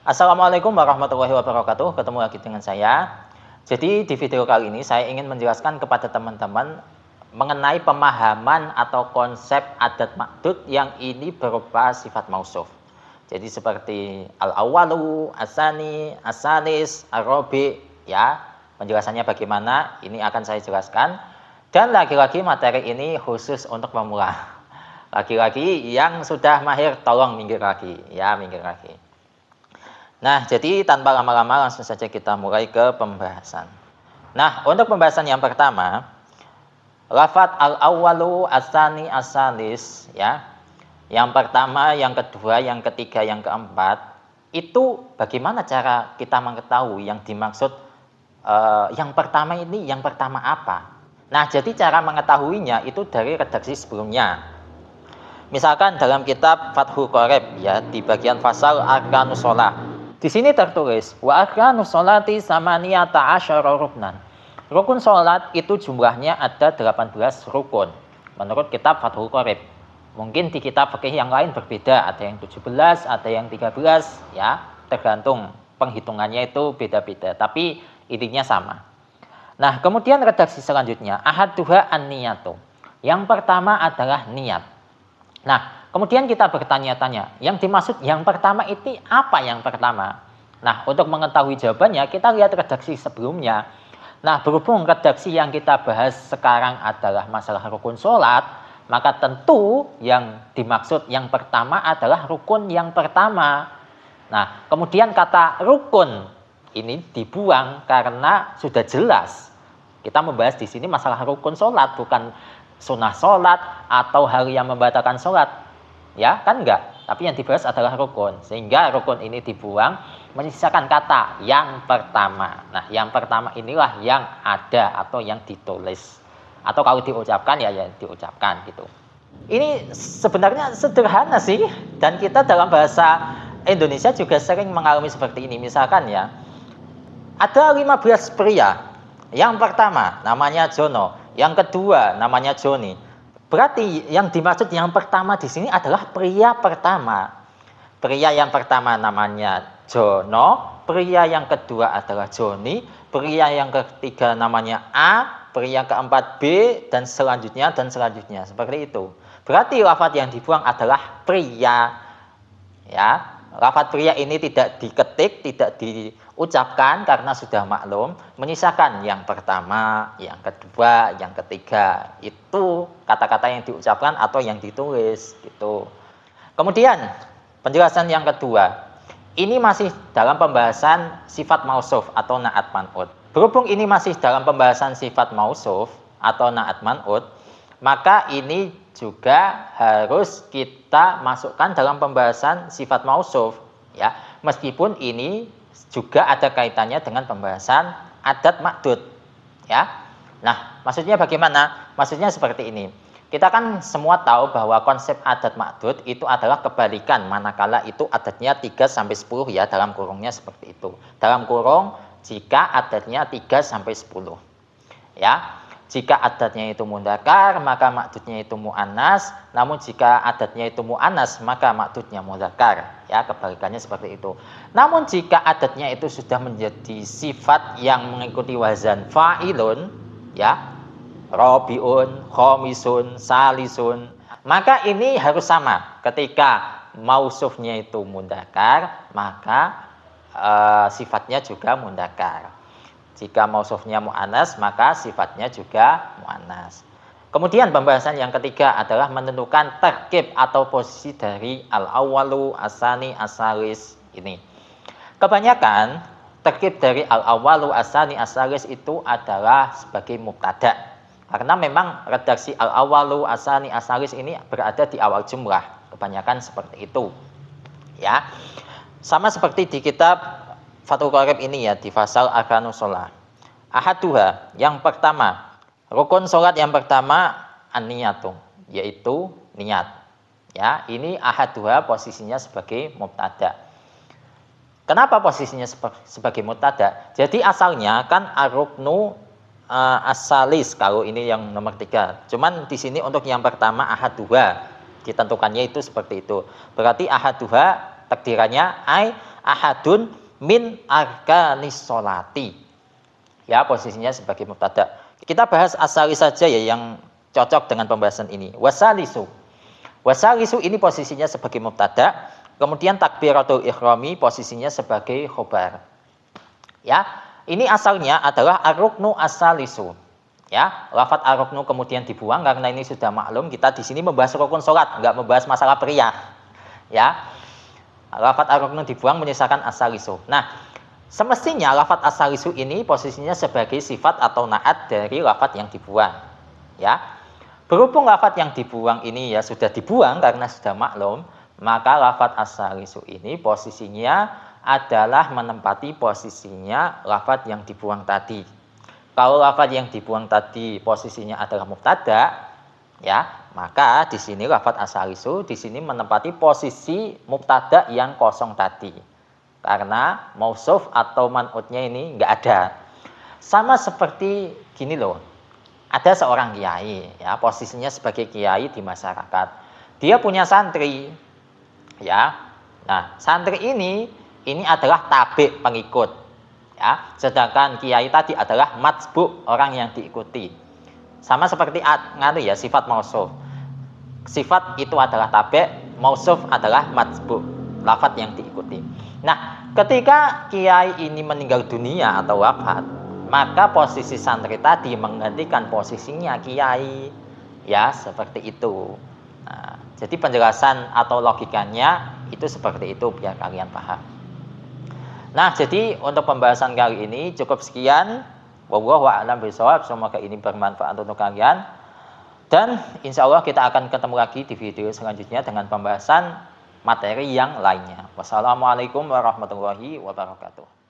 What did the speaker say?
Assalamualaikum warahmatullahi wabarakatuh. Ketemu lagi dengan saya. Jadi di video kali ini saya ingin menjelaskan kepada teman-teman mengenai pemahaman atau konsep adat ma'dud yang ini berupa sifat mausuf. Jadi seperti al-awwalu, as-sani, as-salis, ar-rabi, ya. Penjelasannya bagaimana? Ini akan saya jelaskan. Dan lagi-lagi materi ini khusus untuk pemula. Lagi-lagi yang sudah mahir tolong minggir lagi, ya, minggir lagi. Nah, jadi tanpa lama-lama langsung saja kita mulai ke pembahasan. Nah, untuk pembahasan yang pertama, lafadz al-awwalu, as-sani, as-salis, ya. Yang pertama, yang kedua, yang ketiga, yang keempat, itu bagaimana cara kita mengetahui yang dimaksud yang pertama ini, yang pertama apa? Nah, jadi cara mengetahuinya itu dari redaksi sebelumnya. Misalkan dalam kitab Fathul Qorib, ya, di bagian fasal Arkanus Shalah. Di sini tertulis wa arkanus sholati samaniyata asyara ruknan. Rukun sholat itu jumlahnya ada 18 rukun menurut kitab Fathul Qorib. Mungkin di kitab fikih yang lain berbeda, ada yang 17, ada yang 13, ya, tergantung penghitungannya itu beda-beda, tapi intinya sama. Nah, kemudian redaksi selanjutnya ahaduha an-niyatu. Yang pertama adalah niat. Nah, kemudian kita bertanya-tanya, yang dimaksud yang pertama itu apa yang pertama? Nah, untuk mengetahui jawabannya, kita lihat redaksi sebelumnya. Nah, berhubung redaksi yang kita bahas sekarang adalah masalah rukun sholat, maka tentu yang dimaksud yang pertama adalah rukun yang pertama. Nah, kemudian kata rukun ini dibuang karena sudah jelas. Kita membahas di sini masalah rukun sholat, bukan sunnah sholat atau hal yang membatalkan sholat, ya kan enggak, tapi yang dibahas adalah rukun, sehingga rukun ini dibuang, menyisakan kata yang pertama. Nah, yang pertama inilah yang ada atau yang ditulis, atau kalau diucapkan ya diucapkan gitu. Ini sebenarnya sederhana sih, dan kita dalam bahasa Indonesia juga sering mengalami seperti ini. Misalkan ya, ada 15 pria. Yang pertama namanya Jono, yang kedua namanya Joni. Berarti yang dimaksud yang pertama di sini adalah pria pertama. Pria yang pertama namanya Jono, pria yang kedua adalah Joni, pria yang ketiga namanya A, pria yang keempat B, dan selanjutnya seperti itu. Berarti lafadz yang dibuang adalah pria. Ya, lafadz pria ini tidak diketik, tidak diucapkan karena sudah maklum, menyisakan yang pertama, yang kedua, yang ketiga. Itu kata-kata yang diucapkan atau yang ditulis gitu. Kemudian penjelasan yang kedua, ini masih dalam pembahasan sifat mausuf atau na'at man'ut. Berhubung ini masih dalam pembahasan sifat mausuf atau na'at man'ut, maka ini juga harus kita masukkan dalam pembahasan sifat mausuf, ya. Meskipun ini juga ada kaitannya dengan pembahasan adat ma'dud, ya. Nah, maksudnya bagaimana? Maksudnya seperti ini. Kita kan semua tahu bahwa konsep adat ma'dud itu adalah kebalikan, manakala itu adatnya 3 sampai 10, ya, dalam kurungnya seperti itu. Dalam kurung jika adatnya 3 sampai 10. Ya. Jika adatnya itu mudzakkar, maka ma'dudnya itu mu'annas. Namun jika adatnya itu mu'annas, maka ma'dudnya mudzakkar. Ya, kebalikannya seperti itu. Namun jika adatnya itu sudah menjadi sifat yang mengikuti wazan fa'ilun, ya, rabiun, khamisun, salisun, maka ini harus sama. Ketika mausufnya itu mudzakkar, maka sifatnya juga mudzakkar. Jika mausufnya mu'annas, maka sifatnya juga mu'annas. Kemudian pembahasan yang ketiga adalah menentukan terkib atau posisi dari al-awwalu, as-sani, as-salis ini. Kebanyakan terkib dari al-awwalu, as-sani, as-salis itu adalah sebagai mubtada. Karena memang redaksi al-awwalu, as-sani, as-salis ini berada di awal jumlah. Kebanyakan seperti itu. Ya. Sama seperti di kitab Fathul Qorib ini, ya, di fasal arkanus shalah. Ahaduha, yang pertama, rukun sholat yang pertama an-niyatu, yaitu niat. Ya, ini ahaduha posisinya sebagai mubtada. Kenapa posisinya sebagai mubtada? Jadi asalnya kan ar-ruknu as-salis, kalau ini yang nomor 3. Cuman di sini untuk yang pertama ahaduha ditentukannya itu seperti itu. Berarti ahaduha takdirannya ai ahadun min arkanis sholati. Ya, posisinya sebagai mubtada. Kita bahas asali saja ya yang cocok dengan pembahasan ini. Wasalisu. Wasalisu ini posisinya sebagai mubtada, kemudian takbiratul ikhrami posisinya sebagai khobar. Ya, ini asalnya adalah ar-ruknu as-salisu. Ya, lafadz ar-ruknu kemudian dibuang karena ini sudah maklum kita di sini membahas rukun salat, enggak membahas masalah pria. Ya. Lafadz ar-ruknu dibuang menyisakan as-salisu. Nah, semestinya lafadz as-salisu ini posisinya sebagai sifat atau naat dari lafadz yang dibuang. Ya. Berhubung lafadz yang dibuang ini ya sudah dibuang karena sudah maklum, maka lafadz as-salisu ini posisinya adalah menempati posisinya lafadz yang dibuang tadi. Kalau lafadz yang dibuang tadi posisinya adalah mubtada, ya, maka di sini lafadz as-salisu di sini menempati posisi mubtada yang kosong tadi. Karena mausuf atau man'utnya ini enggak ada. Sama seperti gini loh. Ada seorang kiai, ya, posisinya sebagai kiai di masyarakat. Dia punya santri. Ya. Nah, santri ini adalah tabi' pengikut. Ya, sedangkan kiai tadi adalah matsbu', orang yang diikuti. Sama seperti ya, sifat mausuf. Sifat itu adalah tabi', mausuf adalah matsbu', lafadz yang diikuti. Nah, ketika kiai ini meninggal dunia atau wafat, maka posisi santri tadi menggantikan posisinya kiai. Ya, seperti itu. Nah, jadi penjelasan atau logikanya itu seperti itu biar kalian paham. Nah, jadi untuk pembahasan kali ini cukup sekian. Wallahu a'lam bishawab. Semoga ini bermanfaat untuk kalian. Dan insya Allah kita akan ketemu lagi di video selanjutnya dengan pembahasan materi yang lainnya. Wassalamualaikum warahmatullahi wabarakatuh.